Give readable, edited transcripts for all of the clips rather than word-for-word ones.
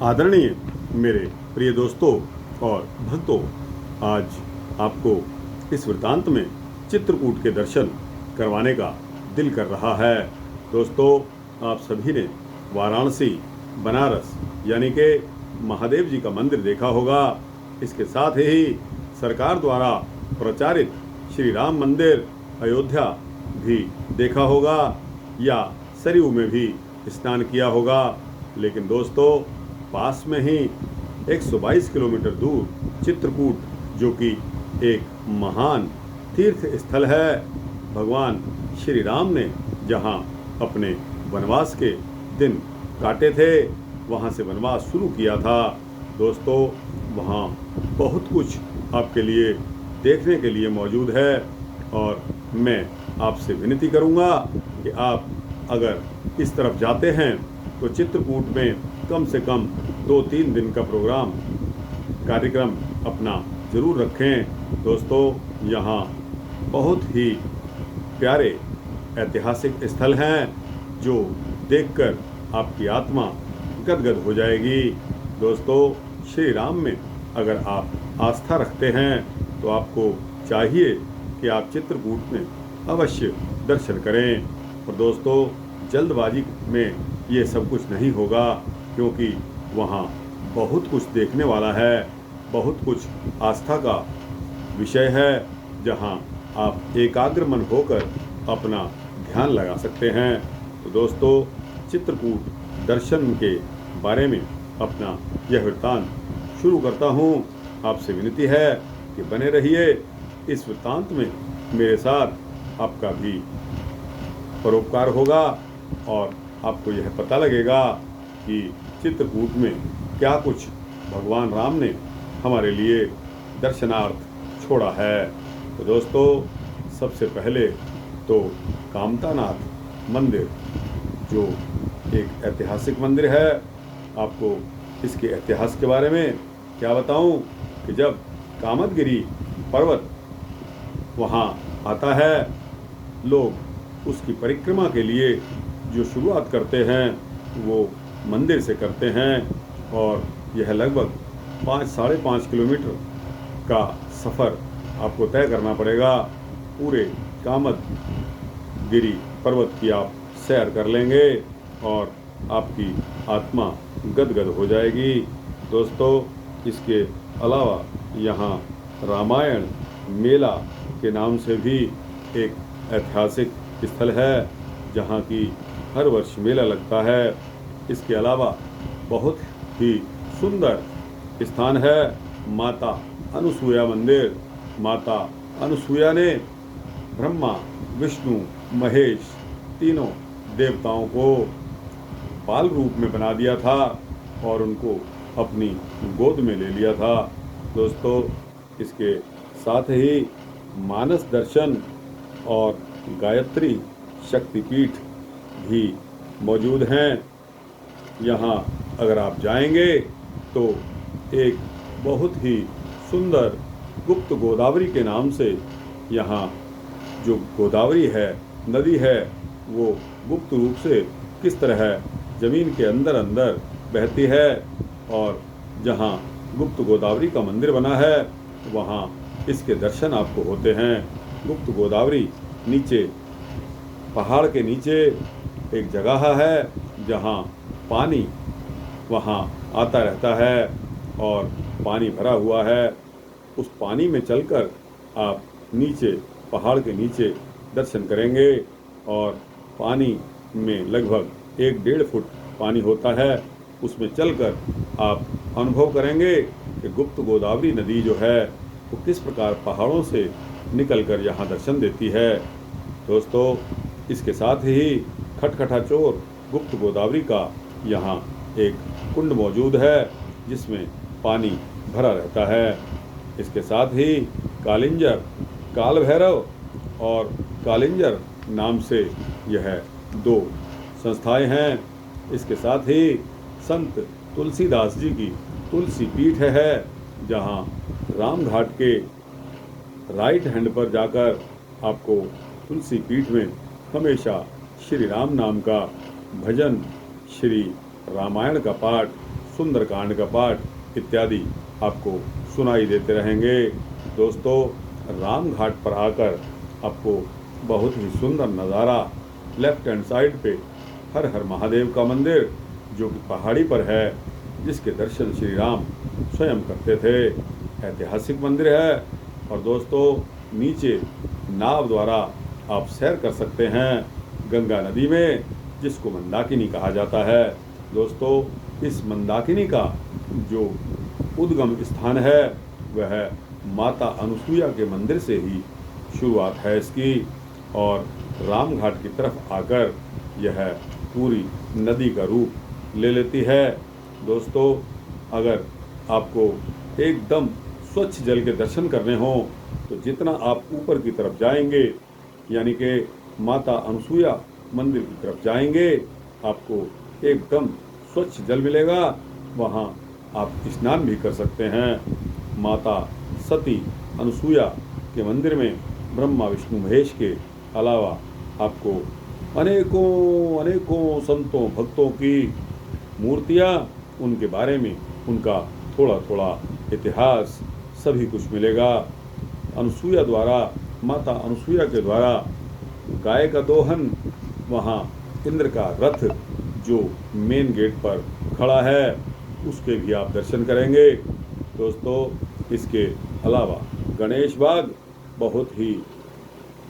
आदरणीय मेरे प्रिय दोस्तों और भक्तों, आज आपको इस वृत्तांत में चित्रकूट के दर्शन करवाने का दिल कर रहा है। दोस्तों, आप सभी ने वाराणसी, बनारस यानी कि महादेव जी का मंदिर देखा होगा। इसके साथ ही सरकार द्वारा प्रचारित श्री राम मंदिर अयोध्या भी देखा होगा या सरयू में भी स्नान किया होगा। लेकिन दोस्तों, पास में ही 122 किलोमीटर दूर चित्रकूट, जो कि एक महान तीर्थ स्थल है, भगवान श्री राम ने जहां अपने वनवास के दिन काटे थे, वहां से वनवास शुरू किया था। दोस्तों, वहां बहुत कुछ आपके लिए देखने के लिए मौजूद है और मैं आपसे विनती करूंगा कि आप अगर इस तरफ जाते हैं तो चित्रकूट में कम से कम 2-3 दिन का कार्यक्रम अपना ज़रूर रखें। दोस्तों, यहाँ बहुत ही प्यारे ऐतिहासिक स्थल हैं जो देखकर आपकी आत्मा गदगद हो जाएगी। दोस्तों, श्री राम में अगर आप आस्था रखते हैं तो आपको चाहिए कि आप चित्रकूट में अवश्य दर्शन करें। और दोस्तों, जल्दबाजी में ये सब कुछ नहीं होगा, क्योंकि वहाँ बहुत कुछ देखने वाला है, बहुत कुछ आस्था का विषय है, जहाँ आप एकाग्र मन होकर अपना ध्यान लगा सकते हैं। तो दोस्तों, चित्रकूट दर्शन के बारे में अपना यह वृत्तांत शुरू करता हूँ। आपसे विनती है कि बने रहिए इस वृत्तांत में, मेरे साथ आपका भी परोपकार होगा और आपको यह पता लगेगा कि चित्रकूट में क्या कुछ भगवान राम ने हमारे लिए दर्शनार्थ छोड़ा है। तो दोस्तों, सबसे पहले तो कामतानाथ मंदिर, जो एक ऐतिहासिक मंदिर है, आपको इसके इतिहास के बारे में क्या बताऊं कि जब कामदगिरी पर्वत वहाँ आता है, लोग उसकी परिक्रमा के लिए जो शुरुआत करते हैं वो मंदिर से करते हैं और यह लगभग 5-5.5 किलोमीटर का सफ़र आपको तय करना पड़ेगा। पूरे कामदगिरी पर्वत की आप सैर कर लेंगे और आपकी आत्मा गदगद हो जाएगी। दोस्तों, इसके अलावा यहाँ रामायण मेला के नाम से भी एक ऐतिहासिक स्थल है, जहाँ की हर वर्ष मेला लगता है। इसके अलावा बहुत ही सुंदर स्थान है माता अनुसूया मंदिर। माता अनुसूया ने ब्रह्मा, विष्णु, महेश तीनों देवताओं को बाल रूप में बना दिया था और उनको अपनी गोद में ले लिया था। दोस्तों, इसके साथ ही मानस दर्शन और गायत्री शक्तिपीठ भी मौजूद हैं। यहाँ अगर आप जाएंगे तो एक बहुत ही सुंदर गुप्त गोदावरी के नाम से यहाँ जो गोदावरी है, नदी है, वो गुप्त रूप से किस तरह ज़मीन के अंदर अंदर बहती है। और जहाँ गुप्त गोदावरी का मंदिर बना है, वहाँ इसके दर्शन आपको होते हैं। गुप्त गोदावरी नीचे, पहाड़ के नीचे एक जगह है जहाँ पानी वहाँ आता रहता है और पानी भरा हुआ है। उस पानी में चलकर आप नीचे, पहाड़ के नीचे दर्शन करेंगे और पानी में लगभग 1-1.5 फुट पानी होता है। उसमें चलकर आप अनुभव करेंगे कि गुप्त गोदावरी नदी जो है वो किस प्रकार पहाड़ों से निकलकर यहाँ दर्शन देती है। दोस्तों, इसके साथ ही खटखटाचोर गुप्त गोदावरी का यहाँ एक कुंड मौजूद है जिसमें पानी भरा रहता है। इसके साथ ही कालिंजर, काल भैरव और कालिंजर नाम से यह 2 संस्थाएं हैं। इसके साथ ही संत तुलसीदास जी की तुलसी पीठ है, जहाँ राम घाट के राइट हैंड पर जाकर आपको तुलसी पीठ में हमेशा श्री राम नाम का भजन, श्री रामायण का पाठ सुंदरकांड का पाठ इत्यादि आपको सुनाई देते रहेंगे। दोस्तों, राम घाट पर आकर आपको बहुत ही सुंदर नज़ारा, लेफ्ट हैंड साइड पे हर हर महादेव का मंदिर जो कि पहाड़ी पर है, जिसके दर्शन श्री राम स्वयं करते थे, ऐतिहासिक मंदिर है। और दोस्तों, नीचे नाव द्वारा आप सैर कर सकते हैं गंगा नदी में, जिसको मंदाकिनी कहा जाता है। दोस्तों, इस मंदाकिनी का जो उद्गम स्थान है वह माता अनुसुईया के मंदिर से ही शुरुआत है इसकी, और राम घाट की तरफ आकर यह पूरी नदी का रूप ले लेती है। दोस्तों, अगर आपको एकदम स्वच्छ जल के दर्शन करने हों तो जितना आप ऊपर की तरफ जाएंगे, यानी कि माता अनुसुईया मंदिर की तरफ जाएंगे, आपको एकदम स्वच्छ जल मिलेगा। वहाँ आप स्नान भी कर सकते हैं। माता सती अनुसुईया के मंदिर में ब्रह्मा विष्णु महेश के अलावा आपको अनेकों संतों भक्तों की मूर्तियाँ, उनके बारे में उनका थोड़ा थोड़ा इतिहास सभी कुछ मिलेगा। अनुसुईया द्वारा, माता अनुसुईया के द्वारा गाय का दोहन, वहाँ इंद्र का रथ जो मेन गेट पर खड़ा है उसके भी आप दर्शन करेंगे। दोस्तों, इसके अलावा गणेश बाग बहुत ही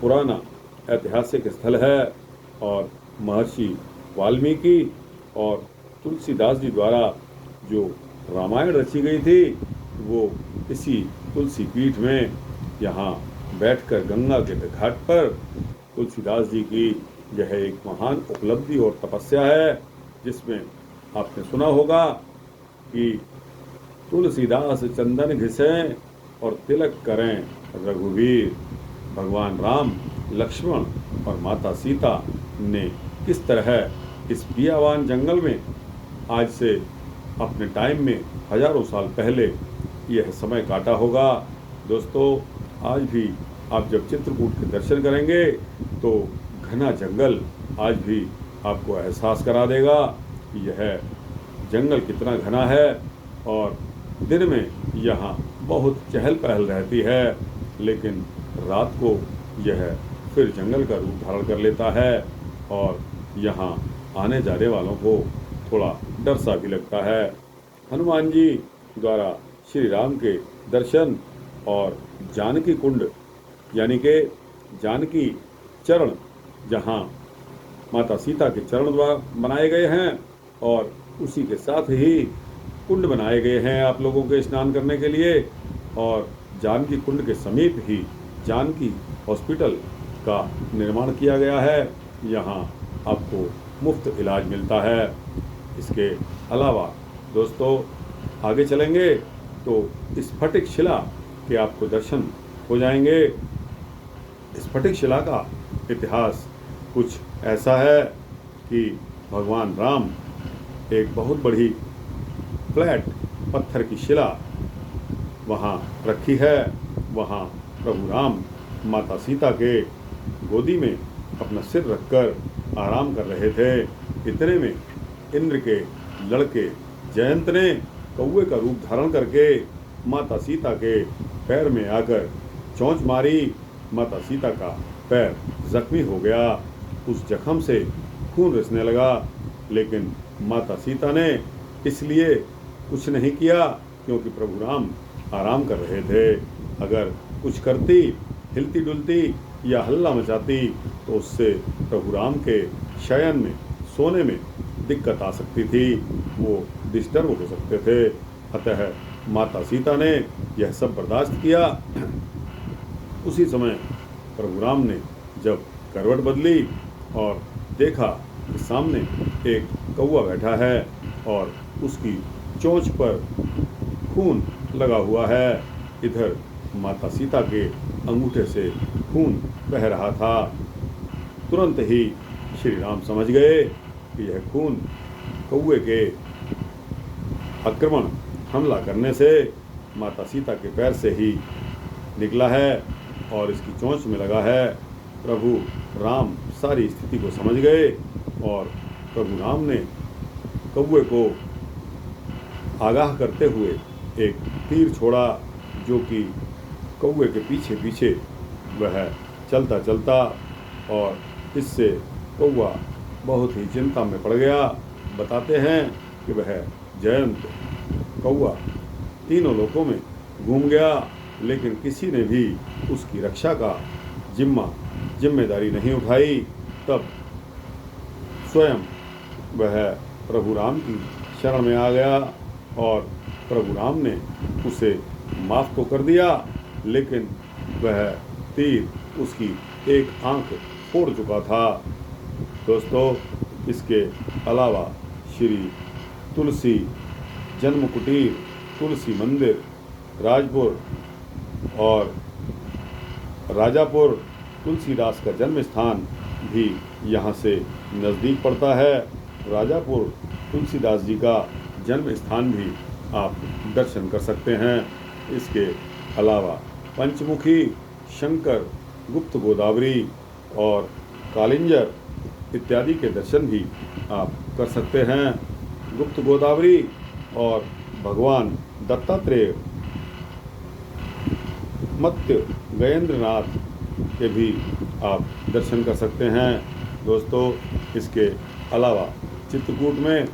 पुराना ऐतिहासिक स्थल है, और महर्षि वाल्मीकि और तुलसीदास जी द्वारा जो रामायण रची गई थी वो इसी तुलसी पीठ में यहाँ बैठकर गंगा के घाट पर तुलसीदास जी की यह एक महान उपलब्धि और तपस्या है, जिसमें आपने सुना होगा कि तुलसीदास चंदन घिसें और तिलक करें रघुवीर। भगवान राम, लक्ष्मण और माता सीता ने किस तरह इस बियावान जंगल में आज से अपने टाइम में हजारों साल पहले यह समय काटा होगा। दोस्तों, आज भी आप जब चित्रकूट के दर्शन करेंगे तो घना जंगल आज भी आपको एहसास करा देगा कि यह जंगल कितना घना है, और दिन में यहाँ बहुत चहल पहल रहती है, लेकिन रात को यह फिर जंगल का रूप धारण कर लेता है, और यहाँ आने जाने वालों को थोड़ा डर सा भी लगता है। हनुमान जी द्वारा श्री राम के दर्शन और जानकी कुंड, यानी कि जानकी चरण, जहाँ माता सीता के चरण द्वारा बनाए गए हैं, और उसी के साथ ही कुंड बनाए गए हैं आप लोगों के स्नान करने के लिए, और जानकी कुंड के समीप ही जानकी हॉस्पिटल का निर्माण किया गया है। यहाँ आपको मुफ्त इलाज मिलता है। इसके अलावा दोस्तों, आगे चलेंगे तो स्फटिक शिला के आपको दर्शन हो जाएंगे। स्फटिक शिला का इतिहास कुछ ऐसा है कि भगवान राम एक बहुत बड़ी फ्लैट पत्थर की शिला वहाँ रखी है। वहाँ प्रभु राम माता सीता के गोदी में अपना सिर रखकर आराम कर रहे थे। इतने में इंद्र के लड़के जयंत ने कौवे का रूप धारण करके माता सीता के पैर में आकर चोंच मारी। माता सीता का पैर जख्मी हो गया, उस जख्म से खून रिसने लगा, लेकिन माता सीता ने इसलिए कुछ नहीं किया क्योंकि प्रभु राम आराम कर रहे थे। अगर कुछ करती, हिलती डुलती या हल्ला मचाती तो उससे प्रभु राम के शयन में, सोने में दिक्कत आ सकती थी, वो डिस्टर्ब हो सकते थे। अतः माता सीता ने यह सब बर्दाश्त किया। उसी समय प्रभु राम ने जब करवट बदली और देखा कि सामने एक कौवा बैठा है और उसकी चोंच पर खून लगा हुआ है, इधर माता सीता के अंगूठे से खून बह रहा था। तुरंत ही श्री राम समझ गए कि यह खून कौवे के आक्रमण, हमला करने से माता सीता के पैर से ही निकला है और इसकी चोंच में लगा है। प्रभु राम सारी स्थिति को समझ गए और प्रभु राम ने कौवे को आगाह करते हुए एक तीर छोड़ा, जो कि कौवे के पीछे पीछे वह चलता चलता, और इससे कौवा बहुत ही चिंता में पड़ गया। बताते हैं कि वह जयंत कौवा तीनों लोकों में घूम गया, लेकिन किसी ने भी उसकी रक्षा का जिम्मेदारी नहीं उठाई। तब स्वयं वह प्रभु राम की शरण में आ गया, और प्रभु राम ने उसे माफ़ तो कर दिया, लेकिन वह तीर उसकी एक आंख फोड़ चुका था। दोस्तों, इसके अलावा श्री तुलसी जन्म कुटीर, तुलसी मंदिर, राजपुर और राजापुर तुलसीदास का जन्म स्थान भी यहाँ से नज़दीक पड़ता है। राजापुर तुलसीदास जी का जन्म स्थान भी आप दर्शन कर सकते हैं। इसके अलावा पंचमुखी, शंकर, गुप्त गोदावरी और कालिंजर इत्यादि के दर्शन भी आप कर सकते हैं। गुप्त गोदावरी और भगवान दत्तात्रेय, मत्स्य गजेंद्रनाथ के भी आप दर्शन कर सकते हैं। दोस्तों, इसके अलावा चित्रकूट में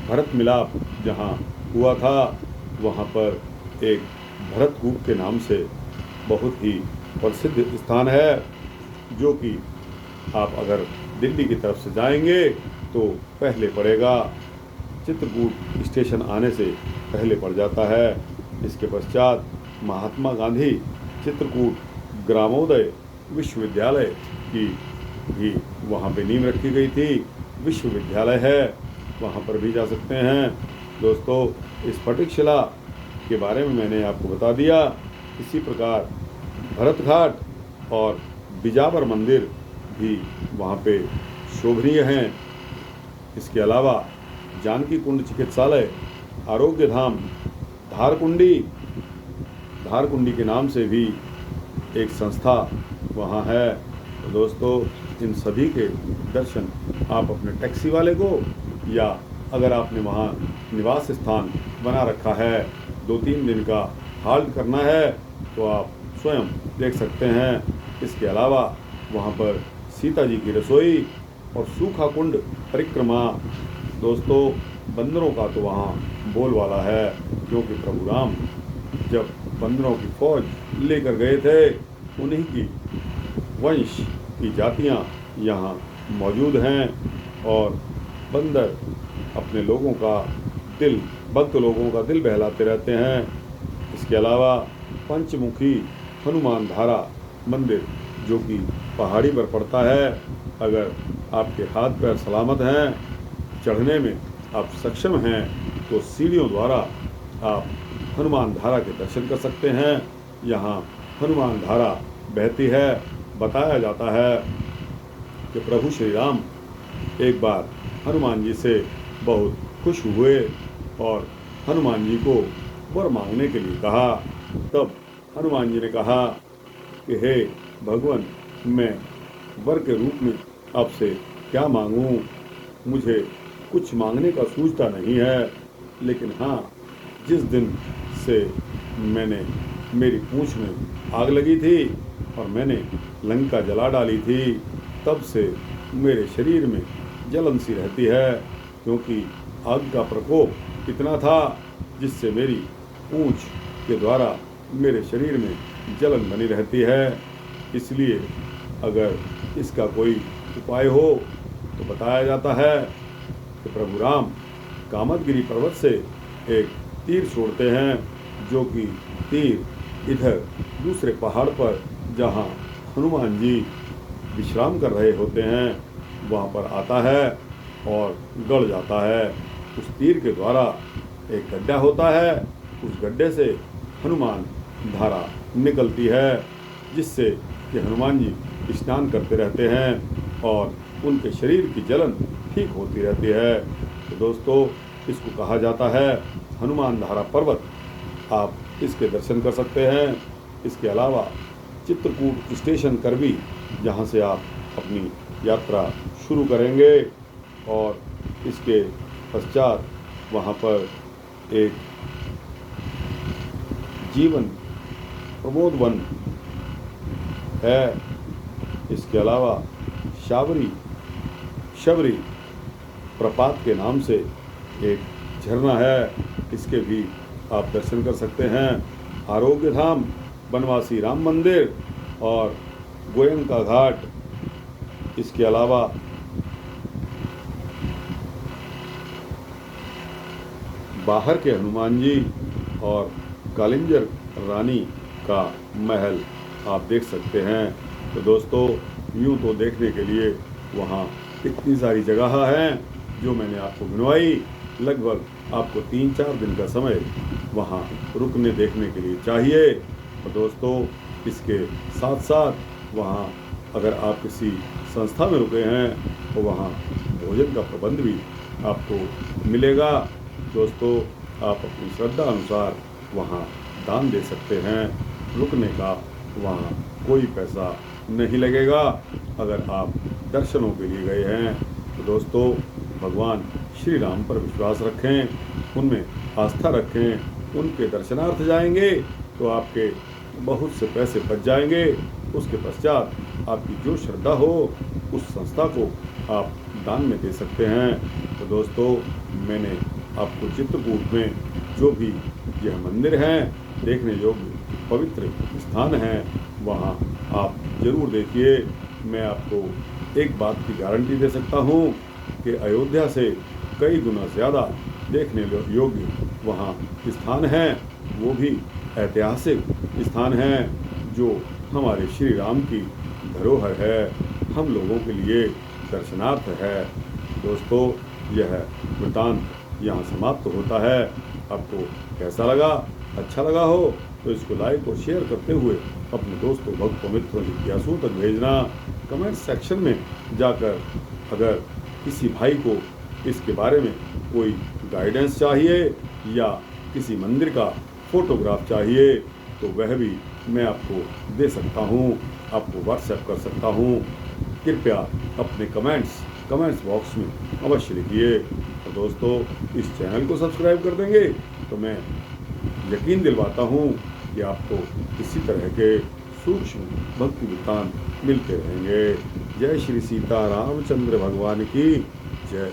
भरत मिलाप जहाँ हुआ था, वहाँ पर एक भरतकूप के नाम से बहुत ही प्रसिद्ध स्थान है, जो कि आप अगर दिल्ली की तरफ से जाएंगे तो पहले पड़ेगा, चित्रकूट स्टेशन आने से पहले पड़ जाता है। इसके पश्चात महात्मा गांधी चित्रकूट ग्रामोदय विश्वविद्यालय की भी वहाँ पे नींव रखी गई थी। विश्वविद्यालय है, वहाँ पर भी जा सकते हैं। दोस्तों, इस फटिकशिला के बारे में मैंने आपको बता दिया। इसी प्रकार भरत घाट और बिजावर मंदिर भी वहाँ पे शोभनीय हैं। इसके अलावा जानकी कुंड चिकित्सालय, आरोग्य धाम, धारकुंडी के नाम से भी एक संस्था वहाँ है। तो दोस्तों, इन सभी के दर्शन आप अपने टैक्सी वाले को, या अगर आपने वहाँ निवास स्थान बना रखा है, 2-3 दिन का हाल्ट करना है, तो आप स्वयं देख सकते हैं। इसके अलावा वहाँ पर सीता जी की रसोई और सूखा कुंड परिक्रमा। दोस्तों, बंदरों का तो वहाँ बोलबाला है, क्योंकि प्रभु राम जब बंदरों की फौज लेकर गए थे, उन्हीं की वंश की जातियाँ यहाँ मौजूद हैं, और बंदर अपने लोगों का दिल, भक्त लोगों का दिल बहलाते रहते हैं। इसके अलावा पंचमुखी हनुमान धारा मंदिर, जो कि पहाड़ी पर पड़ता है, अगर आपके हाथ पैर सलामत हैं, चढ़ने में आप सक्षम हैं, तो सीढ़ियों द्वारा आप हनुमान धारा के दर्शन कर सकते हैं। यहाँ हनुमान धारा बहती है। बताया जाता है कि प्रभु श्री राम एक बार हनुमान जी से बहुत खुश हुए और हनुमान जी को वर मांगने के लिए कहा। तब हनुमान जी ने कहा कि हे भगवान, मैं वर के रूप में आपसे क्या मांगूं? मुझे कुछ मांगने का सूझता नहीं है, लेकिन हाँ, जिस दिन से मेरी पूंछ में आग लगी थी और मैंने लंका जला डाली थी, तब से मेरे शरीर में जलन सी रहती है, क्योंकि आग का प्रकोप इतना था जिससे मेरी पूंछ के द्वारा मेरे शरीर में जलन बनी रहती है। इसलिए अगर इसका कोई उपाय हो तो बताया जाता है कि प्रभु राम कामदगिरी पर्वत से एक तीर छोड़ते हैं, जो कि तीर इधर दूसरे पहाड़ पर जहाँ हनुमान जी विश्राम कर रहे होते हैं वहाँ पर आता है और गड़ जाता है। उस तीर के द्वारा एक गड्ढा होता है, उस गड्ढे से हनुमान धारा निकलती है, जिससे कि हनुमान जी स्नान करते रहते हैं और उनके शरीर की जलन ठीक होती रहती है। तो दोस्तों, इसको कहा जाता है हनुमान धारा पर्वत। आप इसके दर्शन कर सकते हैं। इसके अलावा चित्रकूट स्टेशन करबी, जहाँ से आप अपनी यात्रा शुरू करेंगे, और इसके पश्चात वहाँ पर एक जीवन प्रमोद वन है। इसके अलावा शबरी प्रपात के नाम से एक झरना है, इसके भी आप दर्शन कर सकते हैं। आरोग्य धाम, बनवासी राम मंदिर और गोयंका घाट, इसके अलावा बाहर के हनुमान जी और कालिंजर रानी का महल आप देख सकते हैं। तो दोस्तों, यूँ तो देखने के लिए वहाँ इतनी सारी जगह हैं जो मैंने आपको गिनवाई। लगभग आपको 3-4 दिन का समय वहाँ रुकने देखने के लिए चाहिए। और दोस्तों, इसके साथ साथ वहाँ अगर आप किसी संस्था में रुके हैं तो वहाँ भोजन का प्रबंध भी आपको मिलेगा। दोस्तों, आप अपनी श्रद्धा अनुसार वहाँ दान दे सकते हैं। रुकने का वहाँ कोई पैसा नहीं लगेगा। अगर आप दर्शनों के लिए गए हैं तो दोस्तों, भगवान श्री राम पर विश्वास रखें, उनमें आस्था रखें। उनके दर्शनार्थ जाएंगे तो आपके बहुत से पैसे बच जाएंगे। उसके पश्चात आपकी जो श्रद्धा हो उस संस्था को आप दान में दे सकते हैं। तो दोस्तों, मैंने आपको चित्रकूट में जो भी यह मंदिर हैं, देखने योग्य पवित्र स्थान हैं, वहाँ आप ज़रूर देखिए। मैं आपको एक बात की गारंटी दे सकता हूँ कि अयोध्या से कई गुना ज़्यादा देखने योग्य वहाँ स्थान हैं। वो भी ऐतिहासिक स्थान हैं जो हमारे श्री राम की धरोहर है, हम लोगों के लिए दर्शनार्थ है। दोस्तों, यह वृतांत यहाँ समाप्त होता है। आपको कैसा लगा? अच्छा लगा हो तो इसको लाइक और शेयर करते हुए अपने दोस्तों, भक्तों, मित्रों, जिज्ञासुओं तक भेजना। कमेंट सेक्शन में जाकर अगर किसी भाई को इसके बारे में कोई गाइडेंस चाहिए या किसी मंदिर का फोटोग्राफ चाहिए तो वह भी मैं आपको दे सकता हूँ, आपको व्हाट्सएप कर सकता हूँ। कृपया अपने कमेंट्स बॉक्स में अवश्य लिखिए। तो दोस्तों, इस चैनल को सब्सक्राइब कर देंगे तो मैं यकीन दिलवाता हूँ कि आपको इसी तरह के सूक्ष्म भक्ति वृत्तांत मिलते रहेंगे। जय श्री सीता रामचंद्र भगवान की जय।